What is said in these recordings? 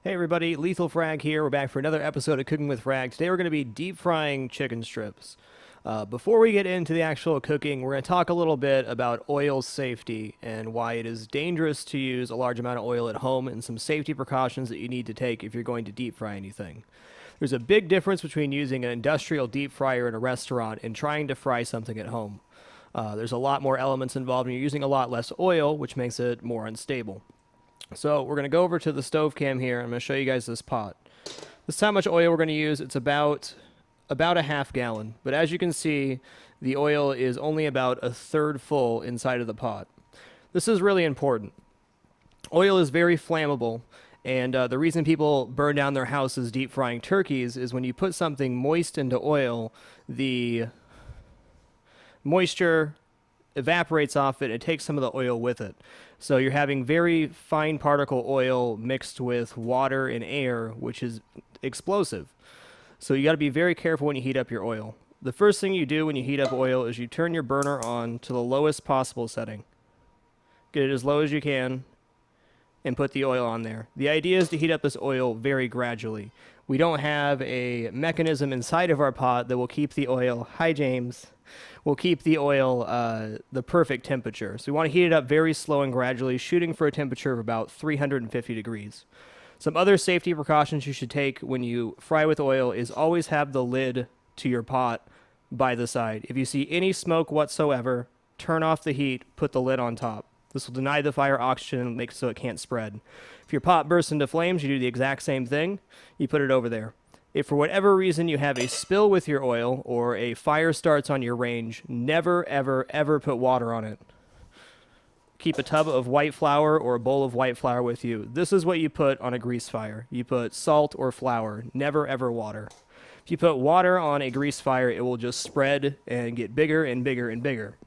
Hey everybody, LethalFrag here. We're back for another episode of Cooking with Frag. Today we're going to be deep frying chicken strips. Before we get into the actual cooking, we're going to talk a little bit about oil safety and why it is dangerous to use a large amount of oil at home and some safety precautions that you need to take if you're going to deep fry anything. There's a big difference between using an industrial deep fryer in a restaurant and trying to fry something at home. There's a lot more elements involved and you're using a lot less oil, which makes it more unstable. So we're going to go over to the stove cam here. I'm going to show you guys this pot. This is how much oil we're going to use. It's about a half gallon. But as you can see, the oil is only about a third full inside of the pot. This is really important. Oil is very flammable. And the reason people burn down their houses deep frying turkeys is when you put something moist into oil, the moisture evaporates off it and it takes some of the oil with it. So you're having very fine particle oil mixed with water and air, which is explosive. So you got to be very careful when you heat up your oil. The first thing you do when you heat up oil is you turn your burner on to the lowest possible setting. Get it as low as you can and put the oil on there. The idea is to heat up this oil very gradually. We don't have a mechanism inside of our pot that will keep the oil, hi James, will keep the oil the perfect temperature. So we want to heat it up very slow and gradually, shooting for a temperature of about 350 degrees. Some other safety precautions you should take when you fry with oil is always have the lid to your pot by the side. If you see any smoke whatsoever, turn off the heat, put the lid on top. This will deny the fire oxygen and make it so it can't spread. If your pot bursts into flames, you do the exact same thing. You put it over there. If for whatever reason you have a spill with your oil or a fire starts on your range, never, ever, ever put water on it. Keep a tub of white flour or a bowl of white flour with you. This is what you put on a grease fire. You put salt or flour, never, ever water. If you put water on a grease fire, it will just spread and get bigger and bigger and bigger.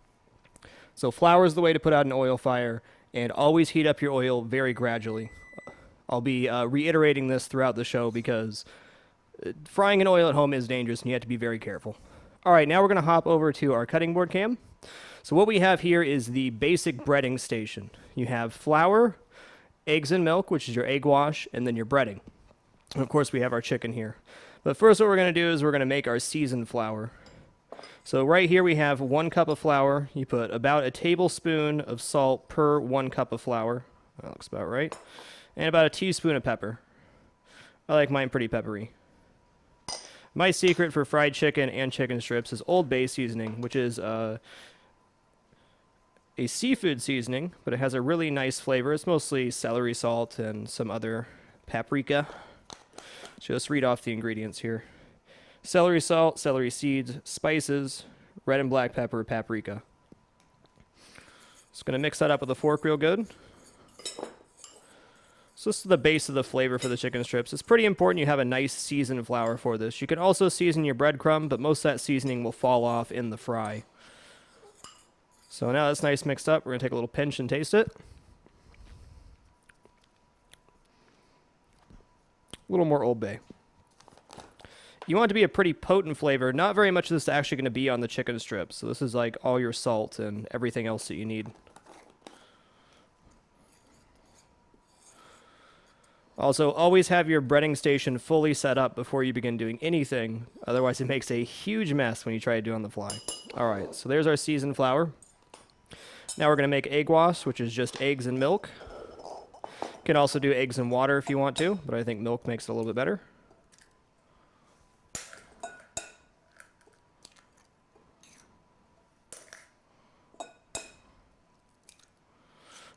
So flour is the way to put out an oil fire, and always heat up your oil very gradually. I'll be reiterating this throughout the show because frying in oil at home is dangerous and you have to be very careful. All right, now we're going to hop over to our cutting board cam. So what we have here is the basic breading station. You have flour, eggs and milk, which is your egg wash, and then your breading. And of course, we have our chicken here. But first what we're going to do is we're going to make our seasoned flour. So right here we have 1 cup of flour. You put about a tablespoon of salt per 1 cup of flour. That looks about right. And about a teaspoon of pepper. I like mine pretty peppery. My secret for fried chicken and chicken strips is Old Bay seasoning, which is a seafood seasoning, but it has a really nice flavor. It's mostly celery salt and some other paprika. Just read off the ingredients here. Celery salt, celery seeds, spices, red and black pepper, paprika. Just going to mix that up with a fork real good. So this is the base of the flavor for the chicken strips. It's pretty important you have a nice seasoned flour for this. You can also season your breadcrumb, but most of that seasoning will fall off in the fry. So now that's nice mixed up. We're going to take a little pinch and taste it. A little more Old Bay. You want it to be a pretty potent flavor. Not very much of this is actually going to be on the chicken strips. So this is like all your salt and everything else that you need. Also, always have your breading station fully set up before you begin doing anything. Otherwise, it makes a huge mess when you try to do it on the fly. All right, so there's our seasoned flour. Now we're going to make egg wash, which is just eggs and milk. You can also do eggs and water if you want to, but I think milk makes it a little bit better.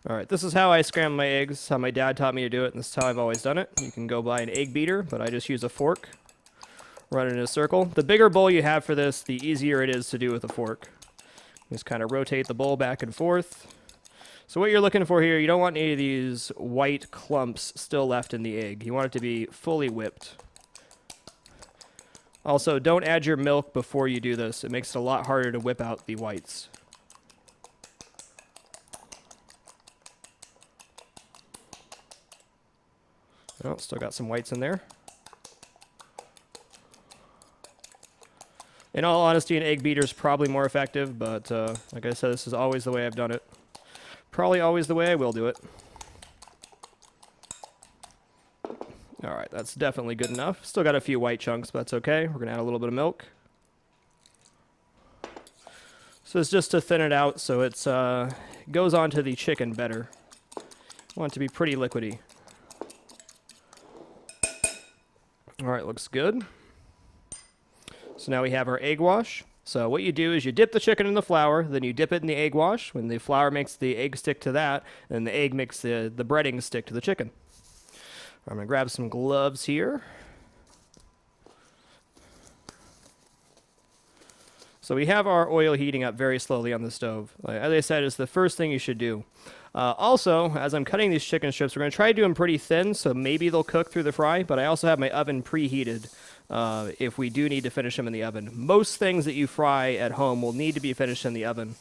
All right, this is how I scramble my eggs, how my dad taught me to do it, and this is how I've always done it. You can go buy an egg beater, but I just use a fork, run it in a circle. The bigger bowl you have for this, the easier it is to do with a fork. Just kind of rotate the bowl back and forth. So what you're looking for here, you don't want any of these white clumps still left in the egg. You want it to be fully whipped. Also, don't add your milk before you do this. It makes it a lot harder to whip out the whites. Oh, still got some whites in there. In all honesty, an egg beater is probably more effective, but like I said, this is always the way I've done it. Probably always the way I will do it. All right, that's definitely good enough. Still got a few white chunks, but that's okay. We're going to add a little bit of milk. So it's just to thin it out so it goes onto the chicken better. I want it to be pretty liquidy. All right, looks good. So now we have our egg wash. So what you do is you dip the chicken in the flour, then you dip it in the egg wash. When the flour makes the egg stick to that, and the egg makes the breading stick to the chicken. I'm going to grab some gloves here. So we have our oil heating up very slowly on the stove. As I said, it's the first thing you should do. Also, as I'm cutting these chicken strips, we're going to try to do them pretty thin, so maybe they'll cook through the fry, but I also have my oven preheated if we do need to finish them in the oven. Most things that you fry at home will need to be finished in the oven.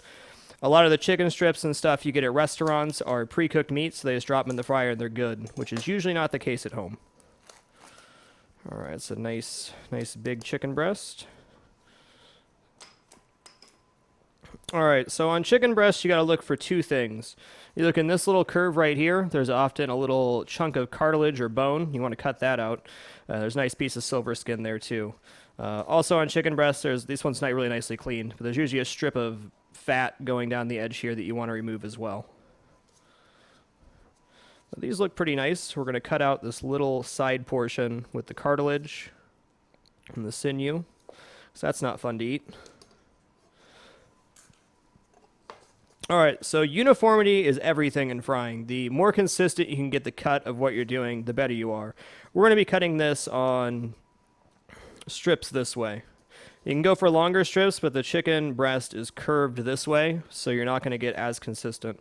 A lot of the chicken strips and stuff you get at restaurants are pre-cooked meats, so they just drop them in the fryer and they're good, which is usually not the case at home. All right, it's a nice big chicken breast. All right, so on chicken breast, you got to look for two things. You look in this little curve right here. There's often a little chunk of cartilage or bone. You want to cut that out. There's a nice piece of silver skin there too. Also on chicken breast, this one's not really nicely cleaned, but there's usually a strip of fat going down the edge here that you want to remove as well. So these look pretty nice. We're going to cut out this little side portion with the cartilage and the sinew, so that's not fun to eat. All right, so uniformity is everything in frying. The more consistent you can get the cut of what you're doing, the better you are. We're going to be cutting this on strips this way. You can go for longer strips, but the chicken breast is curved this way, so you're not going to get as consistent.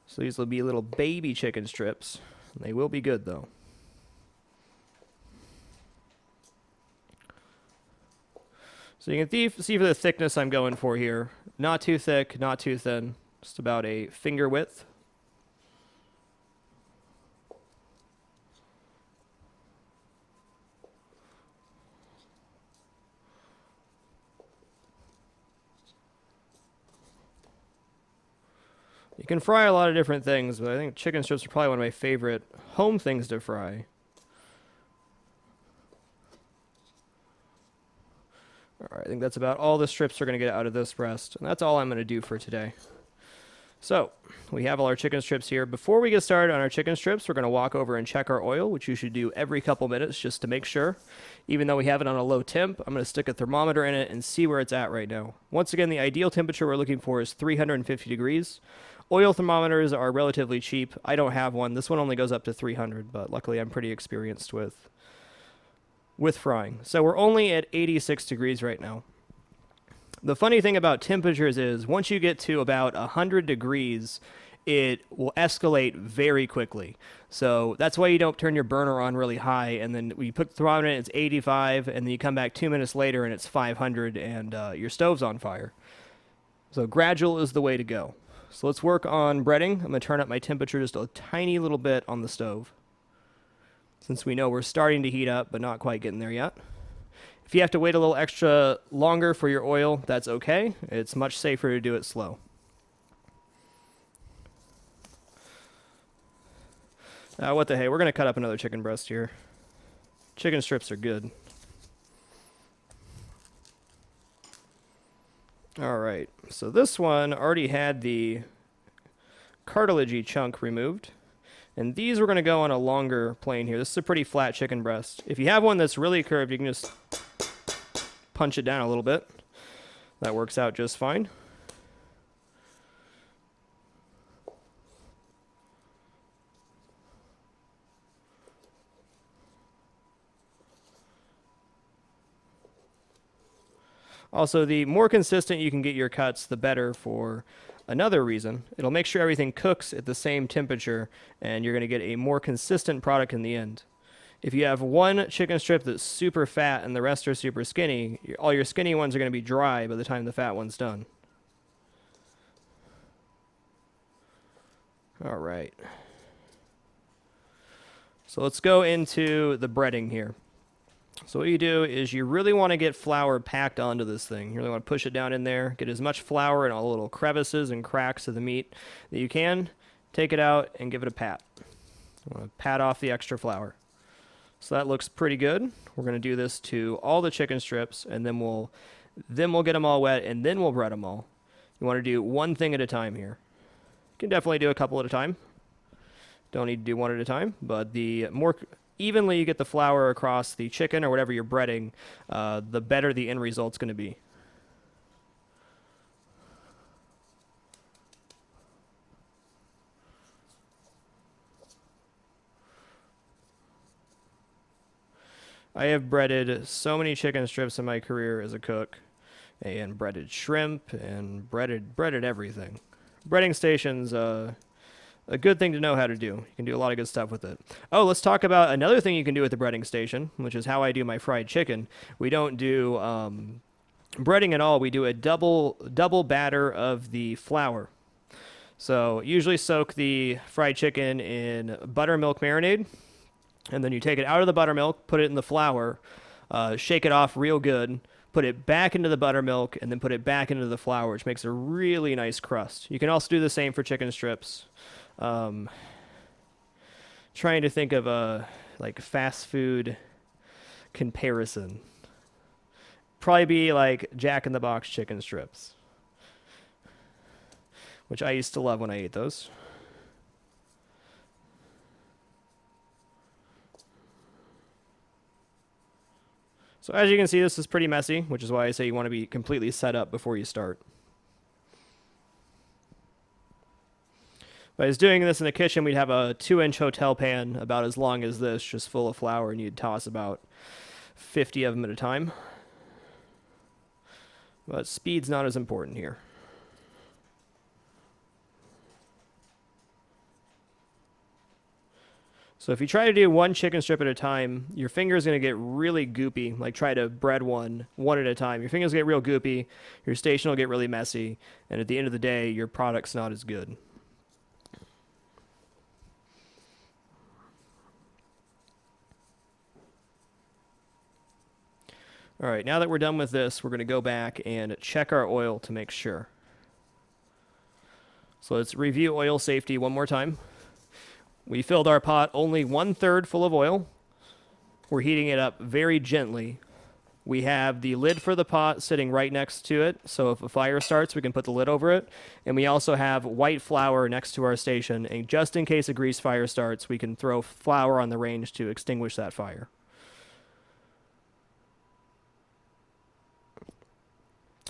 So these will be little baby chicken strips. They will be good, though. So you can see for the thickness I'm going for here. Not too thick, not too thin. Just about a finger width. You can fry a lot of different things, but I think chicken strips are probably one of my favorite home things to fry. All right, I think that's about all the strips are going to get out of this breast, and that's all I'm going to do for today. So, we have all our chicken strips here. Before we get started on our chicken strips, we're going to walk over and check our oil, which you should do every couple minutes just to make sure. Even though we have it on a low temp, I'm going to stick a thermometer in it and see where it's at right now. Once again, the ideal temperature we're looking for is 350 degrees. Oil thermometers are relatively cheap. I don't have one. This one only goes up to 300, but luckily I'm pretty experienced with frying. So we're only at 86 degrees right now. The funny thing about temperatures is once you get to about 100 degrees, it will escalate very quickly. So that's why you don't turn your burner on really high, and then when you put the thermometer in, it's 85, and then you come back 2 minutes later and it's 500 and your stove's on fire. So gradual is the way to go. So let's work on breading. I'm going to turn up my temperature just a tiny little bit on the stove, since we know we're starting to heat up, but not quite getting there yet. If you have to wait a little extra longer for your oil, that's okay. It's much safer to do it slow. What the hey, we're going to cut up another chicken breast here. Chicken strips are good. All right, so this one already had the cartilagey chunk removed. And these we're going to go on a longer plane here. This is a pretty flat chicken breast. If you have one that's really curved, you can just punch it down a little bit. That works out just fine. Also, the more consistent you can get your cuts, the better for another reason. It'll make sure everything cooks at the same temperature, and you're going to get a more consistent product in the end. If you have one chicken strip that's super fat and the rest are super skinny, all your skinny ones are going to be dry by the time the fat one's done. All right. So let's go into the breading here. So what you do is you really want to get flour packed onto this thing. You really want to push it down in there, get as much flour in all the little crevices and cracks of the meat that you can. Take it out and give it a pat. I'm going to pat off the extra flour. So that looks pretty good. We're going to do this to all the chicken strips, and then we'll get them all wet, and then we'll bread them all. You want to do one thing at a time here. You can definitely do a couple at a time. Don't need to do one at a time, but the more evenly you get the flour across the chicken or whatever you're breading, the better the end result's going to be. I have breaded so many chicken strips in my career as a cook, and breaded shrimp, and breaded everything. Breading station's a good thing to know how to do. You can do a lot of good stuff with it. Oh, let's talk about another thing you can do with the breading station, which is how I do my fried chicken. We don't do breading at all. We do a double batter of the flour. So usually soak the fried chicken in buttermilk marinade, and then you take it out of the buttermilk, put it in the flour, shake it off real good, put it back into the buttermilk, and then put it back into the flour, which makes a really nice crust. You can also do the same for chicken strips. Trying to think of a like fast food comparison. Probably be like Jack in the Box chicken strips, which I used to love when I ate those. So as you can see, this is pretty messy, which is why I say you want to be completely set up before you start. If I was doing this in the kitchen, we'd have a 2-inch hotel pan about as long as this, just full of flour, and you'd toss about 50 of them at a time. But speed's not as important here. So if you try to do one chicken strip at a time, your finger's going to get really goopy. Like try to bread one at a time. Your fingers get real goopy, your station will get really messy, and at the end of the day, your product's not as good. All right, now that we're done with this, we're going to go back and check our oil to make sure. So let's review oil safety one more time. We filled our pot only 1/3 full of oil. We're heating it up very gently. We have the lid for the pot sitting right next to it, so if a fire starts, we can put the lid over it. And we also have white flour next to our station, and just in case a grease fire starts, we can throw flour on the range to extinguish that fire.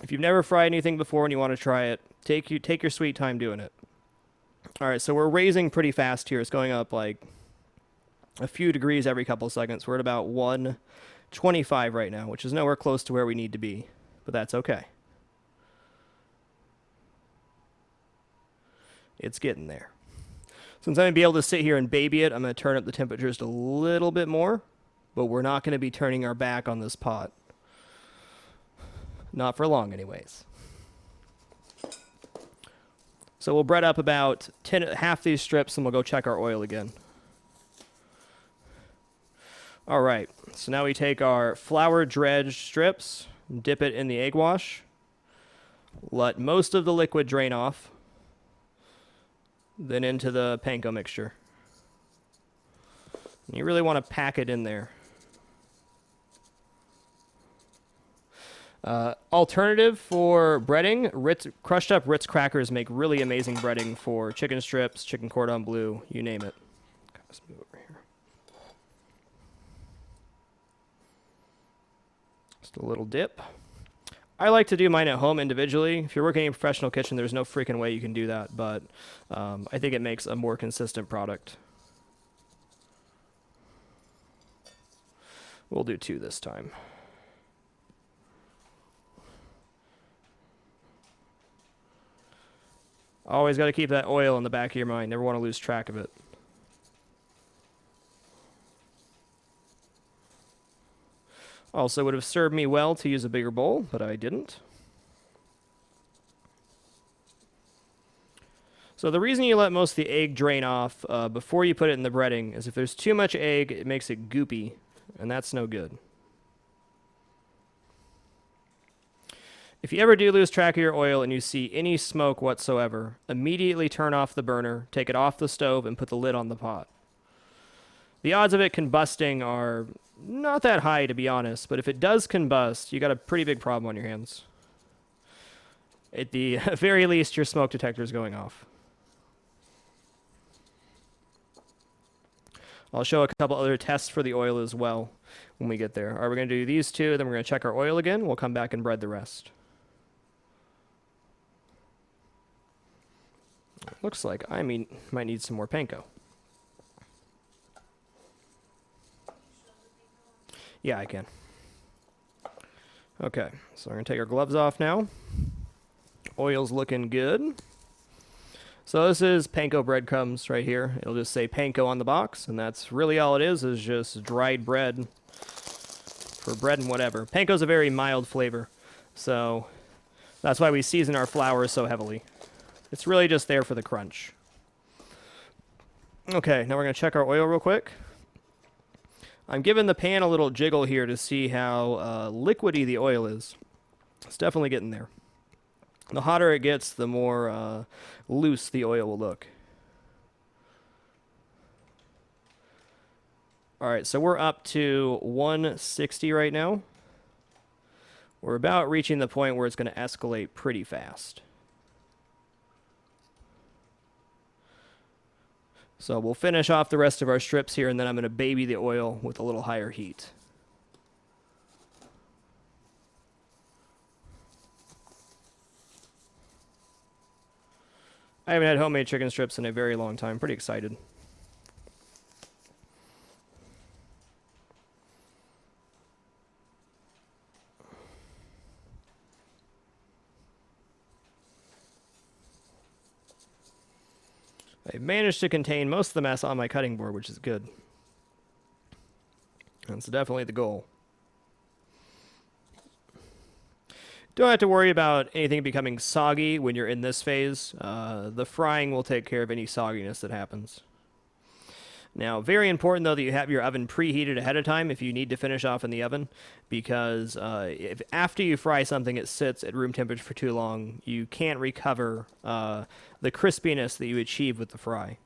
If you've never fried anything before and you want to try it, take your sweet time doing it. All right, so we're raising pretty fast here. It's going up like a few degrees every couple of seconds. We're at about 125 right now, which is nowhere close to where we need to be, but that's okay. It's getting there. Since I'm going to be able to sit here and baby it, I'm going to turn up the temperature just a little bit more, but we're not going to be turning our back on this pot. Not for long anyways. So we'll bread up about half these strips, and we'll go check our oil again. All right, so now we take our flour dredged strips, dip it in the egg wash, let most of the liquid drain off, then into the panko mixture. And you really want to pack it in there. Alternative for breading, crushed up Ritz crackers make really amazing breading for chicken strips, chicken cordon bleu, you name it. Let's move over here. Just a little dip. I like to do mine at home individually. If you're working in a professional kitchen, there's no freaking way you can do that, but I think it makes a more consistent product. We'll do 2 this time. Always got to keep that oil in the back of your mind. Never want to lose track of it. Also, would have served me well to use a bigger bowl, but I didn't. So the reason you let most of the egg drain off before you put it in the breading is if there's too much egg, it makes it goopy, and that's no good. If you ever do lose track of your oil and you see any smoke whatsoever, immediately turn off the burner, take it off the stove, and put the lid on the pot. The odds of it combusting are not that high, to be honest, but if it does combust, you got a pretty big problem on your hands. At the very least, your smoke detector is going off. I'll show a couple other tests for the oil as well when we get there. All right, we're going to do these two, then we're going to check our oil again. We'll come back and bread the rest. Looks like I might need some more panko. Yeah, I can. Okay, so we're going to take our gloves off now. Oil's looking good. So this is panko breadcrumbs right here. It'll just say panko on the box, and that's really all it is just dried bread for bread and whatever. Panko's a very mild flavor, so that's why we season our flour so heavily. It's really just there for the crunch. Okay, now we're going to check our oil real quick. I'm giving the pan a little jiggle here to see how liquidy the oil is. It's definitely getting there. The hotter it gets, the more loose the oil will look. Alright, so we're up to 160 right now. We're about reaching the point where it's going to escalate pretty fast. So we'll finish off the rest of our strips here, and then I'm going to baby the oil with a little higher heat. I haven't had homemade chicken strips in a very long time. Pretty excited. I've managed to contain most of the mess on my cutting board, which is good. That's definitely the goal. Don't have to worry about anything becoming soggy when you're in this phase. The frying will take care of any sogginess that happens. Now, very important, though, that you have your oven preheated ahead of time if you need to finish off in the oven, because if after you fry something it sits at room temperature for too long, you can't recover the crispiness that you achieve with the fry.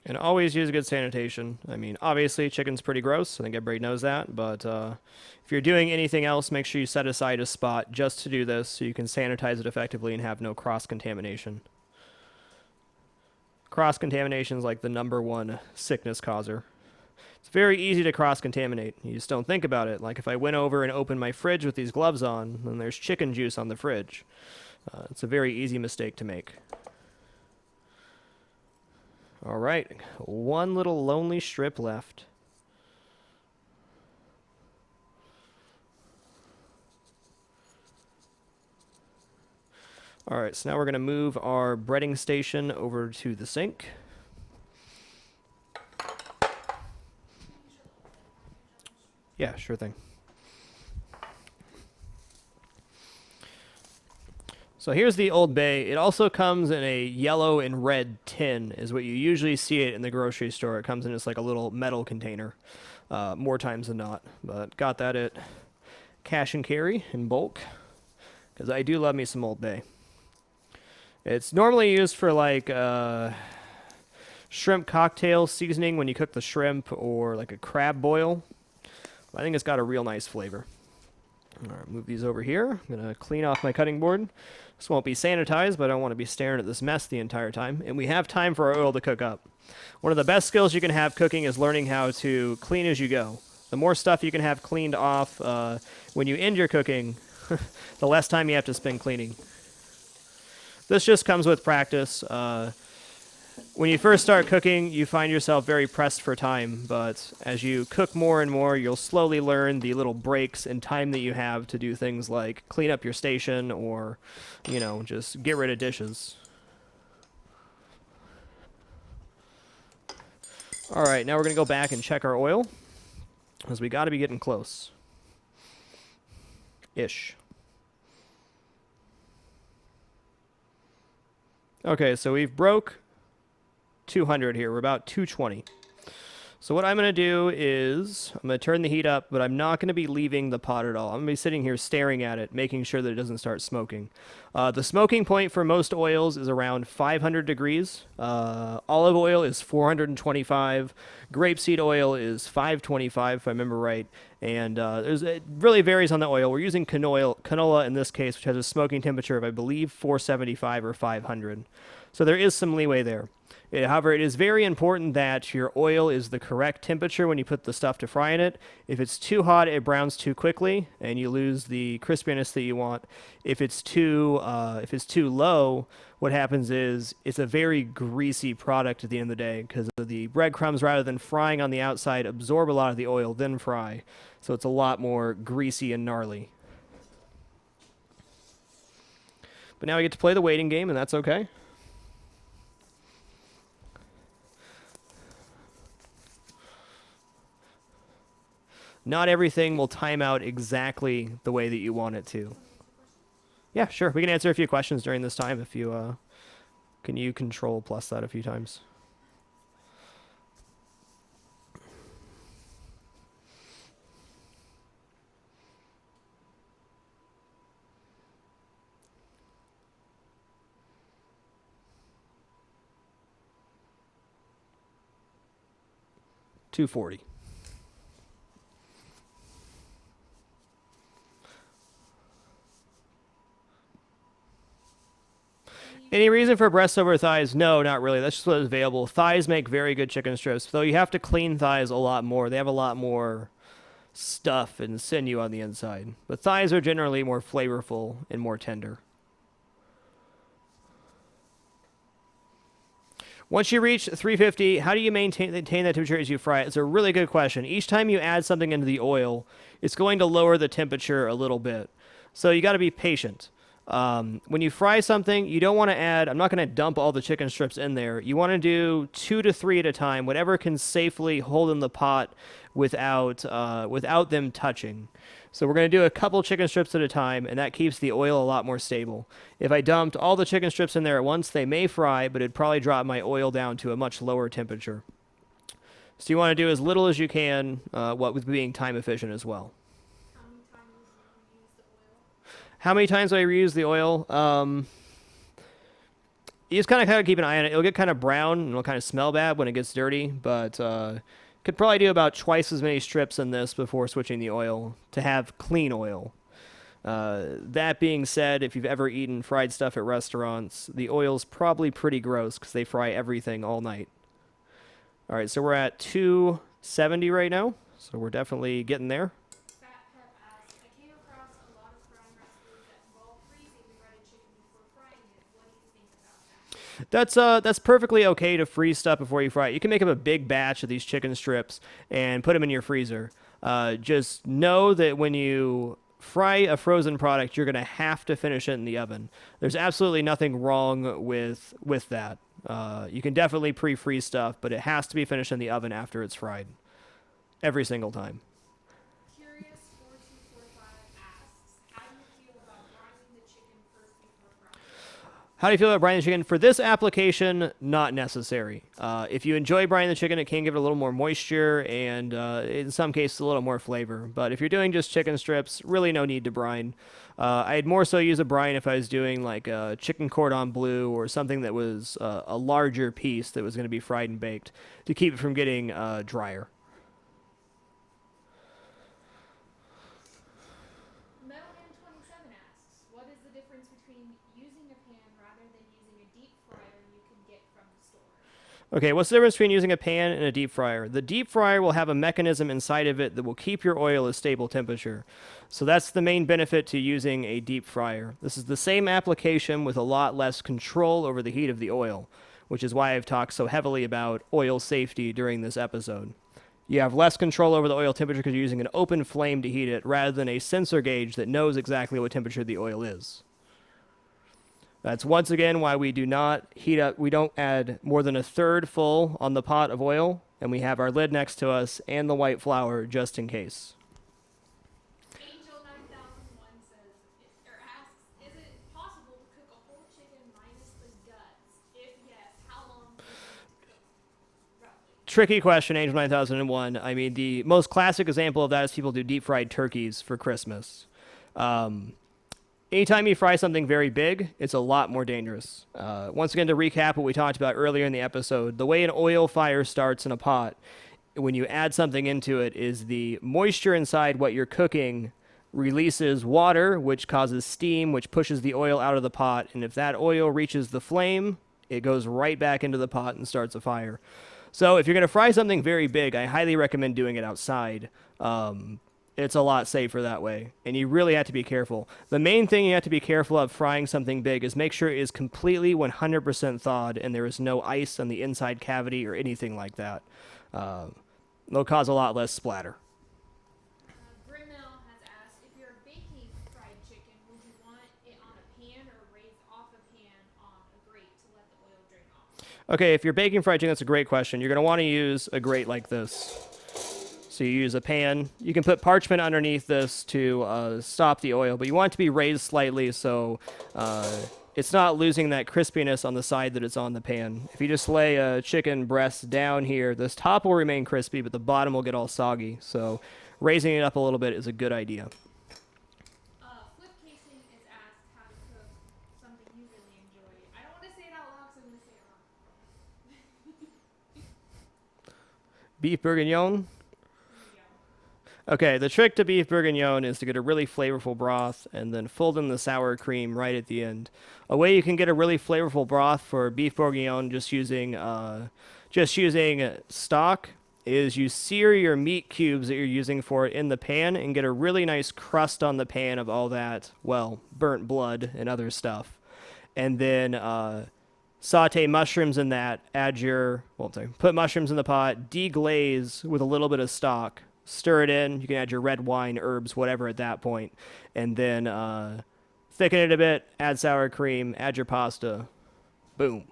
And always use good sanitation. I mean, obviously, chicken's pretty gross. I think everybody knows that. But if you're doing anything else, make sure you set aside a spot just to do this so you can sanitize it effectively and have no cross-contamination. Cross-contamination is like the #1 sickness causer. It's very easy to cross-contaminate. You just don't think about it. Like if I went over and opened my fridge with these gloves on, then there's chicken juice on the fridge. It's a very easy mistake to make. All right, one little lonely strip left. All right, so now we're going to move our breading station over to the sink. Yeah, sure thing. So here's the Old Bay. It also comes in a yellow and red tin, is what you usually see it in the grocery store. It comes in just like a little metal container, more times than not. But got that at Cash and Carry in bulk, because I do love me some Old Bay. It's normally used for like shrimp cocktail seasoning when you cook the shrimp, or like a crab boil. I think it's got a real nice flavor. All right, move these over here. I'm going to clean off my cutting board. This won't be sanitized, but I don't want to be staring at this mess the entire time. And we have time for our oil to cook up. One of the best skills you can have cooking is learning how to clean as you go. The more stuff you can have cleaned off when you end your cooking, the less time you have to spend cleaning. This just comes with practice. When you first start cooking, you find yourself very pressed for time, but as you cook more and more, you'll slowly learn the little breaks and time that you have to do things like clean up your station or, you know, just get rid of dishes. All right, now we're going to go back and check our oil, because we got to be getting close. Ish. Okay, so we've broke 200 here. We're about 220. So what I'm going to do is I'm going to turn the heat up, but I'm not going to be leaving the pot at all. I'm going to be sitting here staring at it, making sure that it doesn't start smoking. The smoking point for most oils is around 500 degrees. Olive oil is 425. Grapeseed oil is 525, if I remember right. And it really varies on the oil. We're using canola in this case, which has a smoking temperature of, I believe, 475 or 500. So there is some leeway there. However, it is very important that your oil is the correct temperature when you put the stuff to fry in it. If it's too hot, it browns too quickly, and you lose the crispiness that you want. If it's too low, what happens is it's a very greasy product at the end of the day because the breadcrumbs, rather than frying on the outside, absorb a lot of the oil, then fry. So it's a lot more greasy and gnarly. But now we get to play the waiting game, and that's okay. Not everything will time out exactly the way that you want it to. Yeah, sure. We can answer a few questions during this time if you can you control plus that a few times. $240. Any reason for breasts over thighs? No, not really. That's just what is available. Thighs make very good chicken strips, though you have to clean thighs a lot more. They have a lot more stuff and sinew on the inside. But thighs are generally more flavorful and more tender. Once you reach 350, how do you maintain that temperature as you fry it? It's a really good question. Each time you add something into the oil, it's going to lower the temperature a little bit. So you got to be patient. When you fry something, you don't want to add, I'm not going to dump all the chicken strips in there. You want to do 2 to 3 at a time, whatever can safely hold in the pot without them touching. So we're going to do a couple chicken strips at a time, and that keeps the oil a lot more stable. If I dumped all the chicken strips in there at once, they may fry, but it'd probably drop my oil down to a much lower temperature. So you want to do as little as you can, with being time efficient as well. How many times do I reuse the oil? You just kind of keep an eye on it. It'll get kind of brown and it'll kind of smell bad when it gets dirty, but could probably do about twice as many strips in this before switching the oil to have clean oil. That being said, if you've ever eaten fried stuff at restaurants, the oil's probably pretty gross because they fry everything all night. All right, so we're at 270 right now, so we're definitely getting there. That's perfectly okay to freeze stuff before you fry it. You can make up a big batch of these chicken strips and put them in your freezer. Just know that when you fry a frozen product, you're going to have to finish it in the oven. There's absolutely nothing wrong with that. You can definitely pre-freeze stuff, but it has to be finished in the oven after it's fried. Every single time. How do you feel about brining the chicken? For this application, not necessary. If you enjoy brining the chicken, it can give it a little more moisture and, in some cases, a little more flavor. But if you're doing just chicken strips, really no need to brine. I'd more so use a brine if I was doing like a chicken cordon bleu or something that was a larger piece that was going to be fried and baked to keep it from getting drier. Okay, what's the difference between using a pan and a deep fryer? The deep fryer will have a mechanism inside of it that will keep your oil at stable temperature. So that's the main benefit to using a deep fryer. This is the same application with a lot less control over the heat of the oil, which is why I've talked so heavily about oil safety during this episode. You have less control over the oil temperature because you're using an open flame to heat it rather than a sensor gauge that knows exactly what temperature the oil is. That's once again why we do not heat up, we don't add more than a third full on the pot of oil, and we have our lid next to us and the white flour just in case. Angel 9001 says, or asks, is it possible to cook a whole chicken minus the guts? If yes, how long do you need to cook, roughly? tricky question, Angel 9001. I mean, the most classic example of that is people do deep fried turkeys for Christmas. Um, Anytime you fry something very big, it's a lot more dangerous. Once again, to recap what we talked about earlier in the episode, the way an oil fire starts in a pot, when you add something into it, is the moisture inside what you're cooking releases water, which causes steam, which pushes the oil out of the pot. And if that oil reaches the flame, it goes right back into the pot and starts a fire. So if you're going to fry something very big, I highly recommend doing it outside. It's a lot safer that way, and you really have to be careful. The main thing you have to be careful of frying something big is make sure it is completely 100% thawed and there is no ice on the inside cavity or anything like that. They'll cause a lot less splatter. Brimell has asked, if you're baking fried chicken, would you want it on a pan or raised off a pan on a grate to let the oil drain off? Okay, if you're baking fried chicken, that's a great question. You're going to want to use a grate like this. So you use a pan. You can put parchment underneath this to stop the oil, but you want it to be raised slightly so it's not losing that crispiness on the side that it's on the pan. If you just lay a chicken breast down here, this top will remain crispy, but the bottom will get all soggy. So raising it up a little bit is a good idea. Flip Casing is asked how to cook something you really enjoy. I don't want to say it out loud, so I'm going to say it wrong. Beef bourguignon. There you go. Okay, the trick to beef bourguignon is to get a really flavorful broth and then fold in the sour cream right at the end. A way you can get a really flavorful broth for beef bourguignon just using stock is you sear your meat cubes that you're using for it in the pan and get a really nice crust on the pan of all that, well, burnt blood and other stuff. And then saute mushrooms in that, put mushrooms in the pot, deglaze with a little bit of stock, stir it in. You can add your red wine, herbs, whatever at that point, and then thicken it a bit, add sour cream, add your pasta. Boom.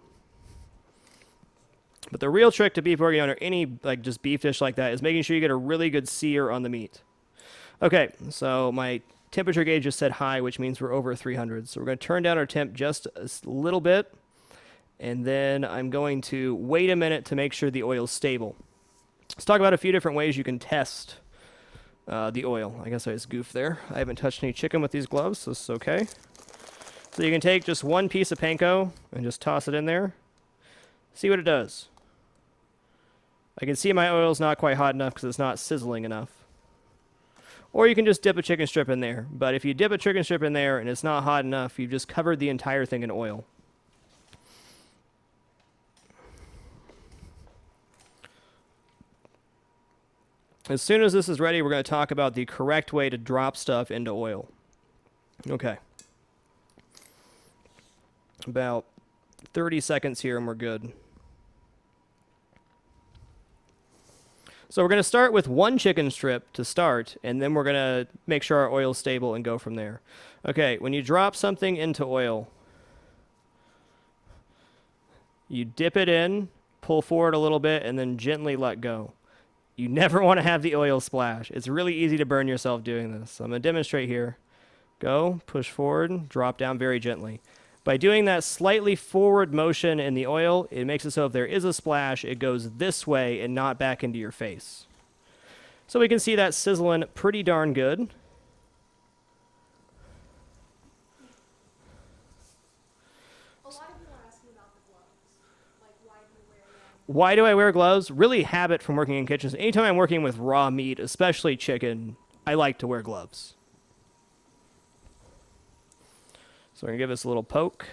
But the real trick to beef bourguignon or any just beef dish like that is making sure you get a really good sear on the meat. Okay, so my temperature gauge just said high, which means we're over 300. So we're going to turn down our temp just a little bit, and then I'm going to wait a minute to make sure the oil's stable. Let's talk about a few different ways you can test the oil. I guess I just goofed there. I haven't touched any chicken with these gloves, so this is okay. So you can take just one piece of panko and just toss it in there. See what it does. I can see my oil's not quite hot enough because it's not sizzling enough. Or you can just dip a chicken strip in there. But if you dip a chicken strip in there and it's not hot enough, you've just covered the entire thing in oil. As soon as this is ready, we're going to talk about the correct way to drop stuff into oil. Okay. About 30 seconds here and we're good. So we're going to start with one chicken strip to start, and then we're going to make sure our oil's stable and go from there. Okay, when you drop something into oil, you dip it in, pull forward a little bit, and then gently let go. You never want to have the oil splash. It's really easy to burn yourself doing this. So I'm going to demonstrate here. Go, push forward, drop down very gently. By doing that slightly forward motion in the oil, it makes it so if there is a splash, it goes this way and not back into your face. So we can see that sizzling pretty darn good. A lot of people are asking about the gloves. Like, why do you wear them? Why do I wear gloves? Really habit from working in kitchens. Anytime I'm working with raw meat, especially chicken, I like to wear gloves. So we're going to give this a little poke.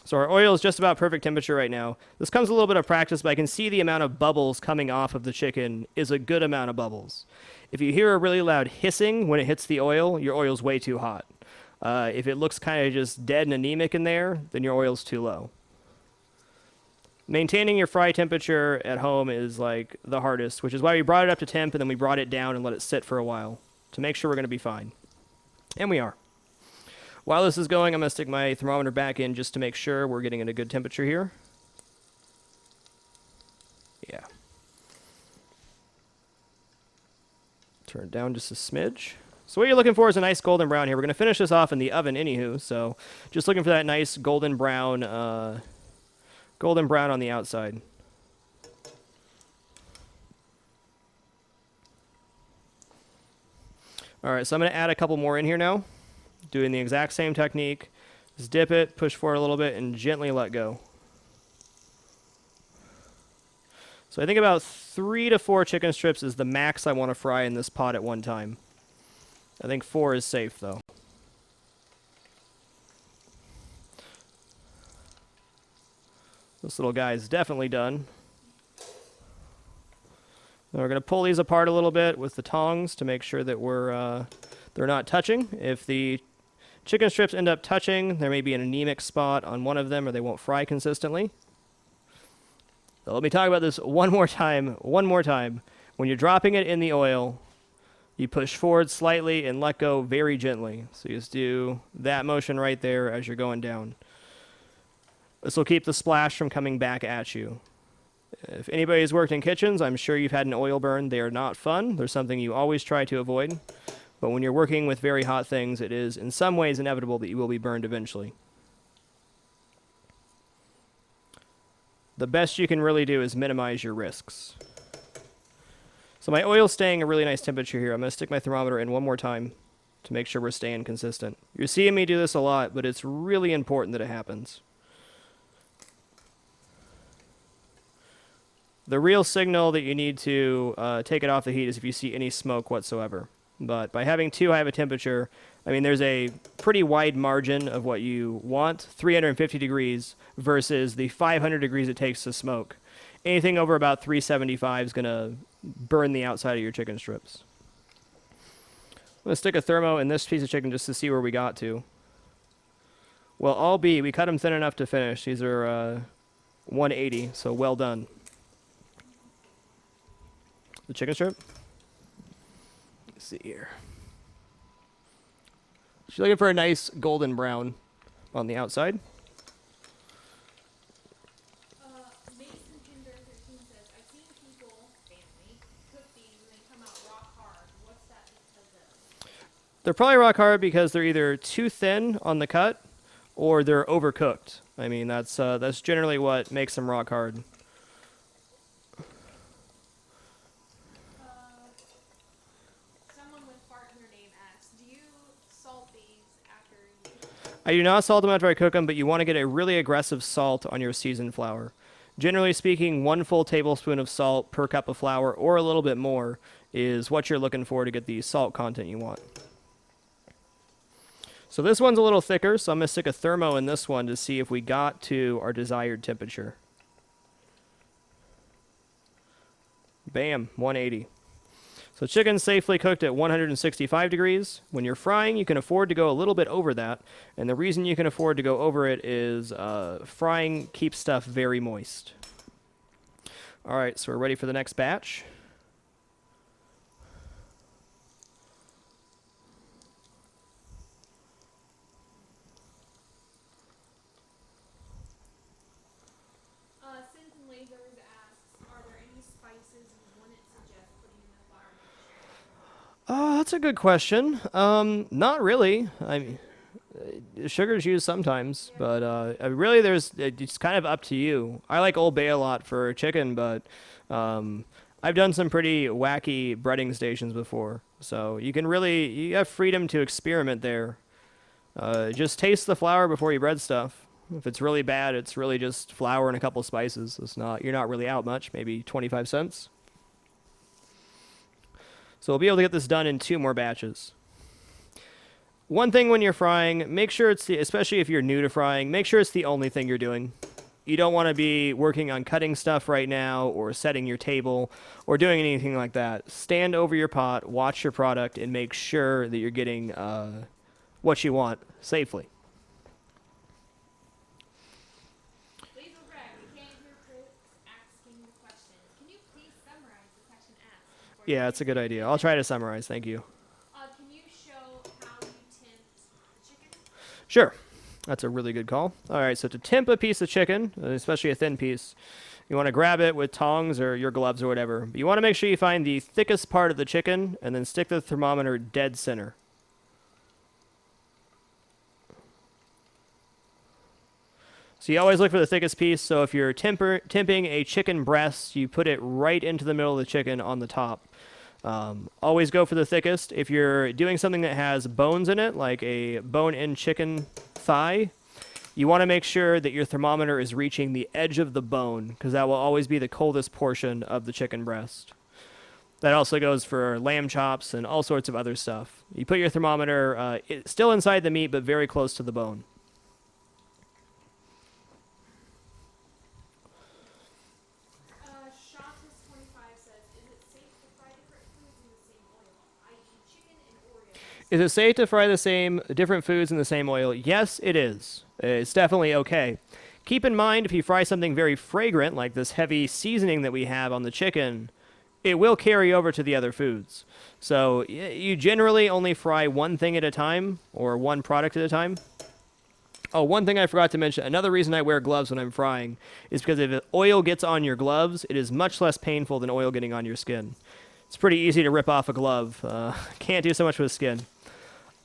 So our oil is just about perfect temperature right now. This comes with a little bit of practice, but I can see the amount of bubbles coming off of the chicken is a good amount of bubbles. If you hear a really loud hissing when it hits the oil, your oil's way too hot. If it looks kind of just dead and anemic in there, then your oil's too low. Maintaining your fry temperature at home is like the hardest, which is why we brought it up to temp and then we brought it down and let it sit for a while to make sure we're going to be fine. And we are. While this is going, I'm going to stick my thermometer back in just to make sure we're getting at a good temperature here. Yeah. Turn it down just a smidge. So what you're looking for is a nice golden brown here. We're going to finish this off in the oven anywho, so just looking for that nice golden brown golden brown on the outside. All right, so I'm going to add a couple more in here now, doing the exact same technique. Just dip it, push forward a little bit, and gently let go. So I think about 3 to 4 chicken strips is the max I want to fry in this pot at one time. I think 4 is safe, though. This little guy is definitely done. Now we're going to pull these apart a little bit with the tongs to make sure that they're not touching. If the chicken strips end up touching, there may be an anemic spot on one of them, or they won't fry consistently. So let me talk about this one more time. When you're dropping it in the oil, you push forward slightly and let go very gently. So you just do that motion right there as you're going down. This will keep the splash from coming back at you. If anybody's worked in kitchens, I'm sure you've had an oil burn. They are not fun. They're something you always try to avoid. But when you're working with very hot things, it is in some ways inevitable that you will be burned eventually. The best you can really do is minimize your risks. So my oil's staying a really nice temperature here. I'm going to stick my thermometer in one more time to make sure we're staying consistent. You're seeing me do this a lot, but it's really important that it happens. The real signal that you need to take it off the heat is if you see any smoke whatsoever. But by having too high of a temperature, I mean, there's a pretty wide margin of what you want, 350 degrees versus the 500 degrees it takes to smoke. Anything over about 375 is going to burn the outside of your chicken strips. I'm going to stick a thermo in this piece of chicken just to see where we got to. Well, we cut them thin enough to finish. These are 180, so well done. The chicken strip. Let's see here. She's looking for a nice golden brown on the outside. Mason Kinder 13 says, I've seen people, family, cook these and they come out rock hard. What's that because of? They're probably rock hard because they're either too thin on the cut or they're overcooked. I mean, that's generally what makes them rock hard. I do not salt them after I cook them, but you want to get a really aggressive salt on your seasoned flour. Generally speaking, 1 full tablespoon of salt per cup of flour, or a little bit more, is what you're looking for to get the salt content you want. So this one's a little thicker, so I'm going to stick a thermo in this one to see if we got to our desired temperature. Bam, 180. So chicken safely cooked at 165 degrees. When you're frying, you can afford to go a little bit over that. And the reason you can afford to go over it is frying keeps stuff very moist. All right, so we're ready for the next batch. Oh, that's a good question. Not really. I mean, sugar's used sometimes, but really, it's kind of up to you. I like Old Bay a lot for chicken, but I've done some pretty wacky breading stations before, so you have freedom to experiment there. Just taste the flour before you bread stuff. If it's really bad, it's really just flour and a couple spices. You're not really out much, maybe 25 cents. So we'll be able to get this done in 2 more batches. One thing when you're frying, make sure especially if you're new to frying, make sure it's the only thing you're doing. You don't want to be working on cutting stuff right now or setting your table or doing anything like that. Stand over your pot, watch your product, and make sure that you're getting what you want safely. Yeah, it's a good idea. I'll try to summarize. Thank you. Can you show how you tempt the chicken? Sure. That's a really good call. All right, so to temp a piece of chicken, especially a thin piece, you want to grab it with tongs or your gloves or whatever. But you want to make sure you find the thickest part of the chicken and then stick the thermometer dead center. So you always look for the thickest piece. So if you're temping a chicken breast, you put it right into the middle of the chicken on the top. Always go for the thickest. If you're doing something that has bones in it, like a bone-in chicken thigh, you want to make sure that your thermometer is reaching the edge of the bone, because that will always be the coldest portion of the chicken breast. That also goes for lamb chops and all sorts of other stuff. You put your thermometer still inside the meat, but very close to the bone. Shantis25 says, is it safe to fry different foods in the same oil, i.e. chicken and Oreos? Is it safe to fry the same different foods in the same oil? Yes, it is. It's definitely okay. Keep in mind, if you fry something very fragrant, like this heavy seasoning that we have on the chicken, it will carry over to the other foods. So you generally only fry one thing at a time, or one product at a time. Oh, one thing I forgot to mention, another reason I wear gloves when I'm frying is because if oil gets on your gloves, it is much less painful than oil getting on your skin. It's pretty easy to rip off a glove. Can't do so much with skin.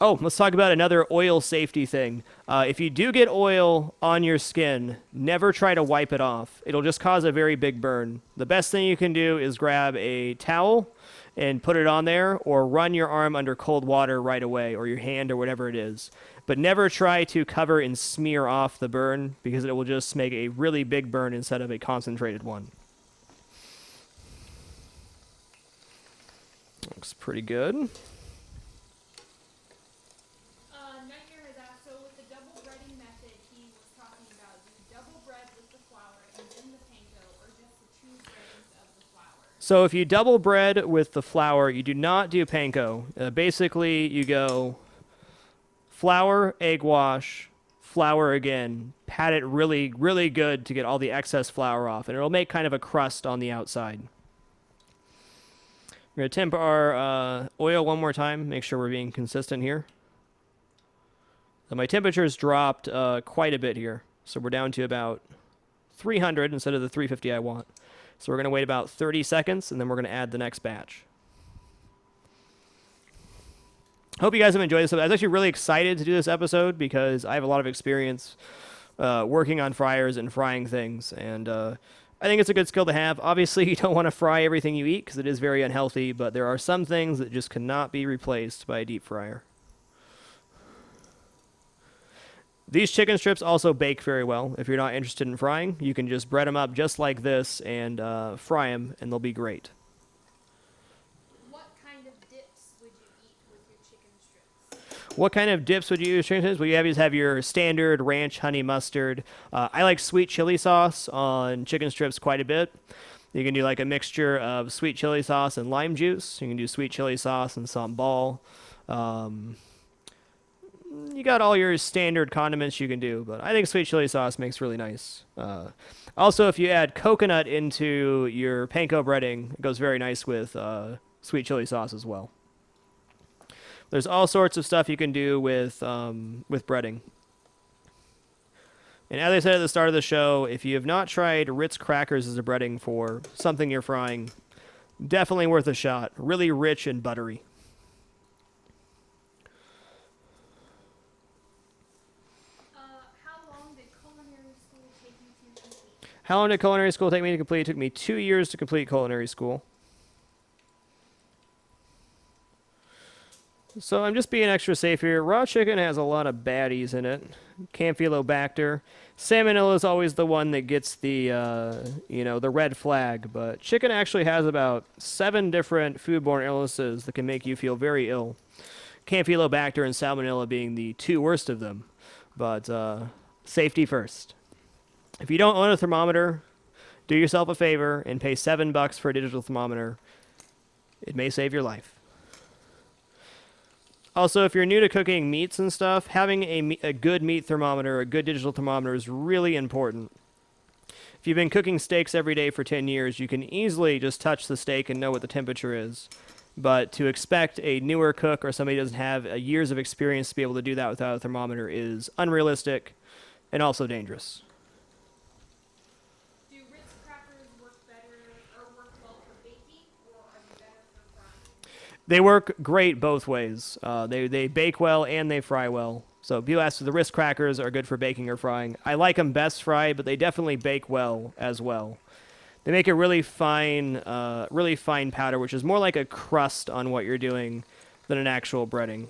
Oh, let's talk about another oil safety thing. If you do get oil on your skin, never try to wipe it off. It'll just cause a very big burn. The best thing you can do is grab a towel and put it on there, or run your arm under cold water right away, or your hand, or whatever it is. But never try to cover and smear off the burn, because it will just make a really big burn instead of a concentrated one. Looks pretty good. Nightmare has asked, so with the double breading method he was talking about, do you double bread with the flour and then the panko, or just the two breadings of the flour? So if you double bread with the flour, you do not do panko. Basically, you go flour, egg wash, flour again, pat it really, really good to get all the excess flour off, and it'll make kind of a crust on the outside. We're going to temper our oil one more time, make sure we're being consistent here. So my temperature's dropped quite a bit here, so we're down to about 300 instead of the 350 I want. So we're going to wait about 30 seconds, and then we're going to add the next batch. Hope you guys have enjoyed this. I was actually really excited to do this episode because I have a lot of experience working on fryers and frying things, and I think it's a good skill to have. Obviously, you don't want to fry everything you eat because it is very unhealthy, but there are some things that just cannot be replaced by a deep fryer. These chicken strips also bake very well. If you're not interested in frying, you can just bread them up just like this and fry them, and they'll be great. What kind of dips would you eat with your chicken strips? What kind of dips would you use? Well, you have your standard ranch, honey mustard. I like sweet chili sauce on chicken strips quite a bit. You can do like a mixture of sweet chili sauce and lime juice. You can do sweet chili sauce and sambal. You got all your standard condiments you can do, but I think sweet chili sauce makes really nice. Also, if you add coconut into your panko breading, it goes very nice with sweet chili sauce as well. There's all sorts of stuff you can do with breading. And as I said at the start of the show, if you have not tried Ritz crackers as a breading for something you're frying, definitely worth a shot. Really rich and buttery. How long did culinary school take me to complete? It took me 2 years to complete culinary school. So I'm just being extra safe here. Raw chicken has a lot of baddies in it. Campylobacter. Salmonella is always the one that gets the, the red flag. But chicken actually has about 7 different foodborne illnesses that can make you feel very ill. Campylobacter and Salmonella being the 2 worst of them. But safety first. If you don't own a thermometer, do yourself a favor and pay $7 for a digital thermometer. It may save your life. Also, if you're new to cooking meats and stuff, having a good meat thermometer, a good digital thermometer is really important. If you've been cooking steaks every day for 10 years, you can easily just touch the steak and know what the temperature is. But to expect a newer cook or somebody who doesn't have years of experience to be able to do that without a thermometer is unrealistic and also dangerous. They work great both ways. They bake well and they fry well. So people ask if the wrist crackers are good for baking or frying. I like them best fried, but they definitely bake well as well. They make a really fine powder, which is more like a crust on what you're doing than an actual breading.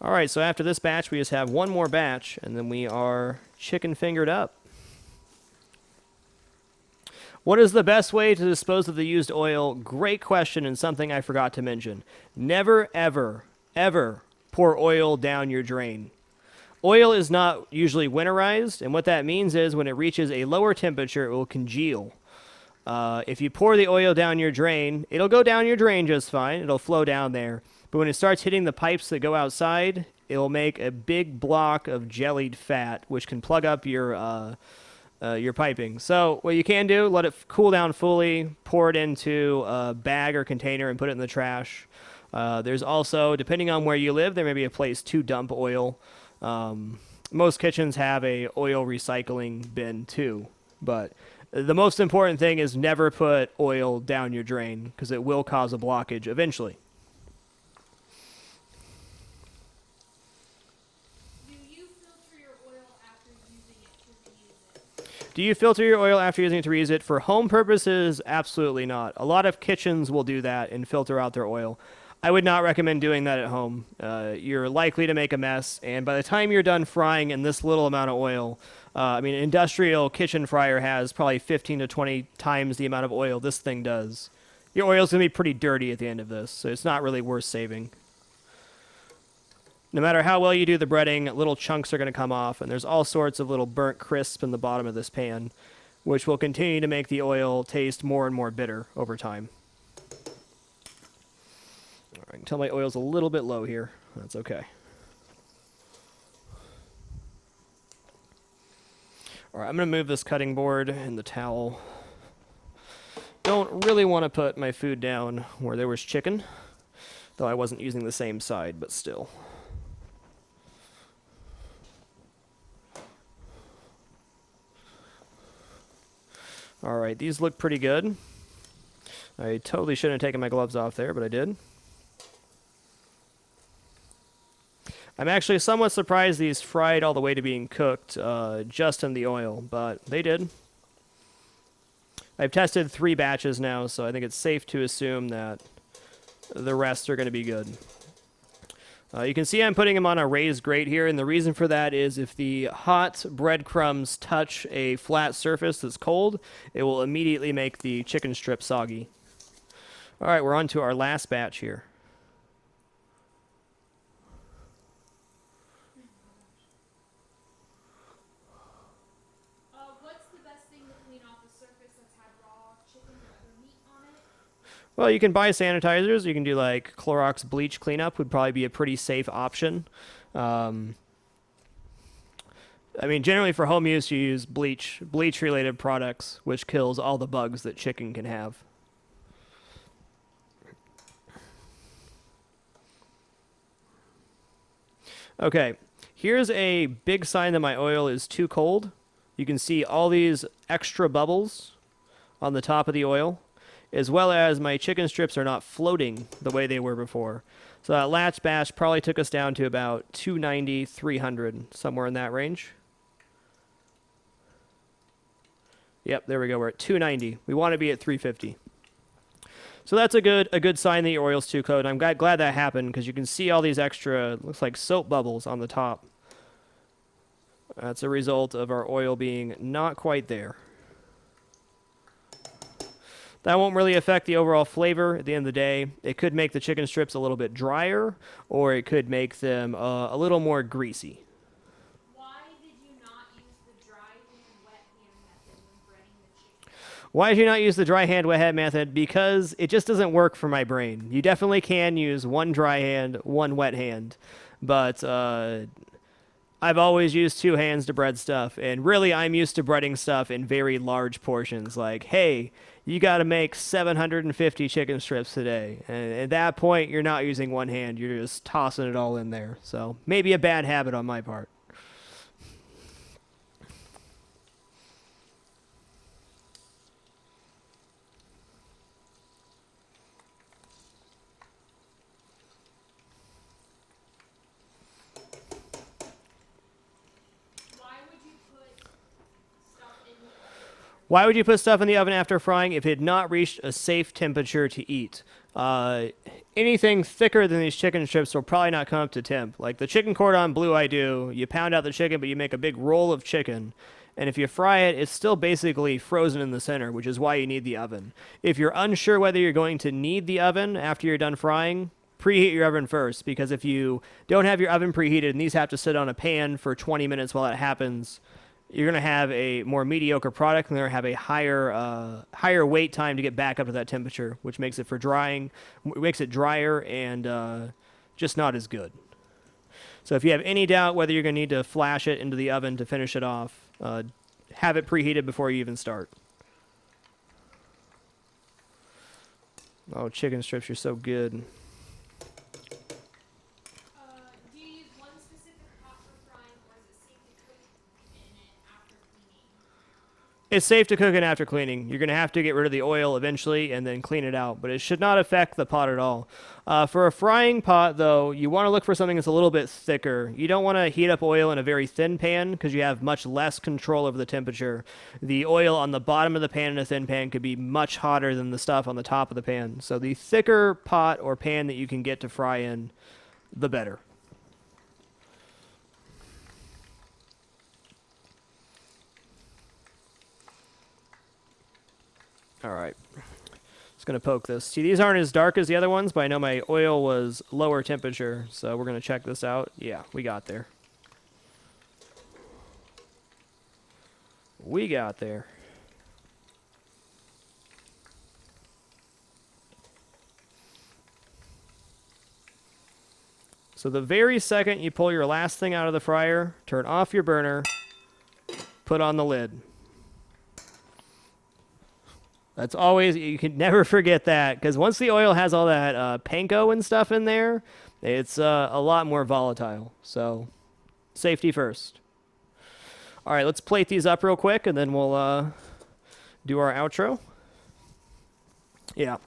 All right, so after this batch, we just have one more batch, and then we are chicken fingered up. What is the best way to dispose of the used oil? Great question, and something I forgot to mention. Never, ever, ever pour oil down your drain. Oil is not usually winterized, and what that means is when it reaches a lower temperature, it will congeal. If you pour the oil down your drain, it'll go down your drain just fine. It'll flow down there. But when it starts hitting the pipes that go outside, it'll make a big block of jellied fat, which can plug up your piping. So what you can do, let it cool down fully, pour it into a bag or container and put it in the trash. There's also, depending on where you live, there may be a place to dump oil. Most kitchens have a oil recycling bin too, but the most important thing is never put oil down your drain because it will cause a blockage eventually. Do you filter your oil after using it to reuse it? For home purposes, absolutely not. A lot of kitchens will do that and filter out their oil. I would not recommend doing that at home. You're likely to make a mess, and by the time you're done frying in this little amount of oil, an industrial kitchen fryer has probably 15 to 20 times the amount of oil this thing does. Your oil's going to be pretty dirty at the end of this, so it's not really worth saving. No matter how well you do the breading, little chunks are going to come off, and there's all sorts of little burnt crisp in the bottom of this pan, which will continue to make the oil taste more and more bitter over time. All right, I can tell my oil's a little bit low here. That's okay. All right, I'm going to move this cutting board and the towel. Don't really want to put my food down where there was chicken, though I wasn't using the same side, but still. All right, these look pretty good. I totally shouldn't have taken my gloves off there, but I did. I'm actually somewhat surprised these fried all the way to being cooked just in the oil, but they did. I've tested 3 batches now, so I think it's safe to assume that the rest are going to be good. You can see I'm putting them on a raised grate here, and the reason for that is if the hot breadcrumbs touch a flat surface that's cold, it will immediately make the chicken strip soggy. All right, we're on to our last batch here. What's the best thing to clean off a surface that's had raw chicken or other meat on it? Well, you can buy sanitizers. You can do like Clorox bleach cleanup would probably be a pretty safe option. Generally for home use, you use bleach-related products, which kills all the bugs that chicken can have. Okay, here's a big sign that my oil is too cold. You can see all these extra bubbles on the top of the oil, as well as my chicken strips are not floating the way they were before. So that last batch probably took us down to about 290, 300, somewhere in that range. Yep, there we go. We're at 290. We want to be at 350. So that's a good sign that your oil's too cold. I'm glad that happened because you can see all these extra, looks like soap bubbles on the top. That's a result of our oil being not quite there. That won't really affect the overall flavor at the end of the day. It could make the chicken strips a little bit drier, or it could make them a little more greasy. Why did you not use the dry hand, wet hand method when breading the chicken? Why did you not use the dry hand, wet hand method? Because it just doesn't work for my brain. You definitely can use one dry hand, one wet hand, but I've always used 2 hands to bread stuff, and really I'm used to breading stuff in very large portions. Like, hey, you got to make 750 chicken strips today. And at that point, you're not using one hand. You're just tossing it all in there. So maybe a bad habit on my part. Why would you put stuff in the oven after frying if it had not reached a safe temperature to eat? Anything thicker than these chicken strips will probably not come up to temp. Like the chicken cordon bleu I do, you pound out the chicken, but you make a big roll of chicken. And if you fry it, it's still basically frozen in the center, which is why you need the oven. If you're unsure whether you're going to need the oven after you're done frying, preheat your oven first, because if you don't have your oven preheated and these have to sit on a pan for 20 minutes while that happens, you're going to have a more mediocre product, and they're going to have a higher wait time to get back up to that temperature, which makes it for drying, makes it drier and just not as good. So if you have any doubt whether you're going to need to flash it into the oven to finish it off, have it preheated before you even start. Oh, chicken strips, you're so good. Do you use one specific pot for frying, or is it safe to cook in it after cleaning? It's safe to cook it after cleaning. You're going to have to get rid of the oil eventually and then clean it out, but it should not affect the pot at all. For a frying pot, though, you want to look for something that's a little bit thicker. You don't want to heat up oil in a very thin pan because you have much less control over the temperature. The oil on the bottom of the pan in a thin pan could be much hotter than the stuff on the top of the pan. So the thicker pot or pan that you can get to fry in, the better. All right. Just going to poke this. See, these aren't as dark as the other ones, but I know my oil was lower temperature, so we're going to check this out. Yeah, we got there. We got there. So the very second you pull your last thing out of the fryer, turn off your burner, put on the lid. That's always, you can never forget that, because once the oil has all that panko and stuff in there, it's a lot more volatile. So, safety first. All right, let's plate these up real quick, and then we'll do our outro. Yeah.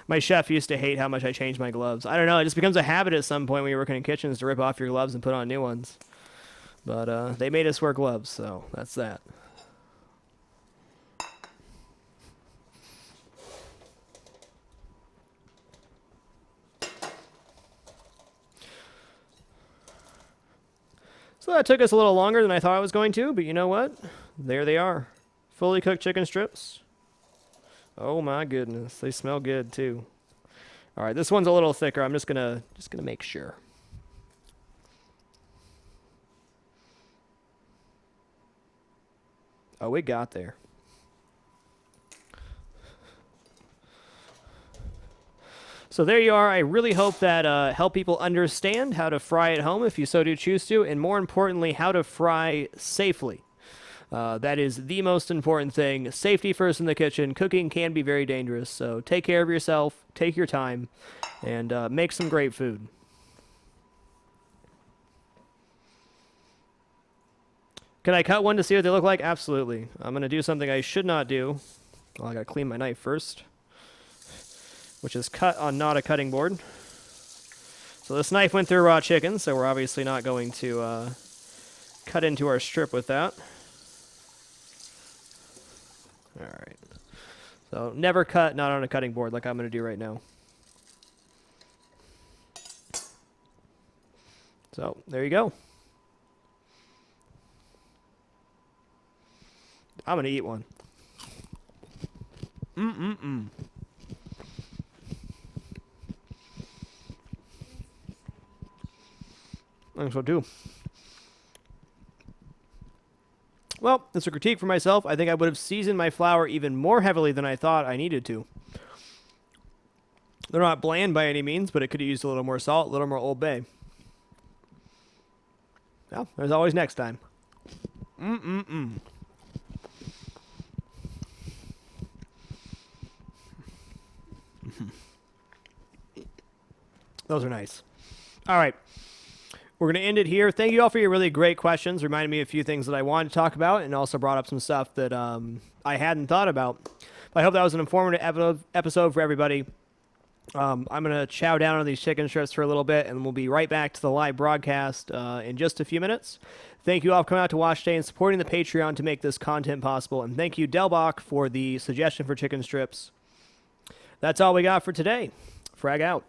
My chef used to hate how much I changed my gloves. I don't know, it just becomes a habit at some point when you're working in kitchens to rip off your gloves and put on new ones. But they made us wear gloves, so that's that. So that took us a little longer than I thought it was going to, but you know what? There they are. Fully cooked chicken strips. Oh my goodness, they smell good too. All right, this one's a little thicker. I'm just gonna make sure. Oh, it got there. So there you are. I really hope that helped people understand how to fry at home if you so do choose to, and more importantly, how to fry safely. That is the most important thing. Safety first in the kitchen. Cooking can be very dangerous, so take care of yourself, take your time, and make some great food. Can I cut one to see what they look like? Absolutely. I'm going to do something I should not do. Well, I got to clean my knife first, which is cut on not a cutting board. So this knife went through raw chicken, so we're obviously not going to cut into our strip with that. All right. So never cut not on a cutting board like I'm going to do right now. So there you go. I'm going to eat one. I think so too. Well, it's a critique for myself. I think I would have seasoned my flour even more heavily than I thought I needed to. They're not bland by any means, but it could have used a little more salt, a little more Old Bay. Well, there's always next time. Those are nice. All right. We're going to end it here. Thank you all for your really great questions. Reminded me of a few things that I wanted to talk about, and also brought up some stuff that I hadn't thought about. I hope that was an informative episode for everybody. I'm going to chow down on these chicken strips for a little bit, and we'll be right back to the live broadcast in just a few minutes. Thank you all for coming out to watch today and supporting the Patreon to make this content possible. And thank you, Delbach, for the suggestion for chicken strips. That's all we got for today. Frag out.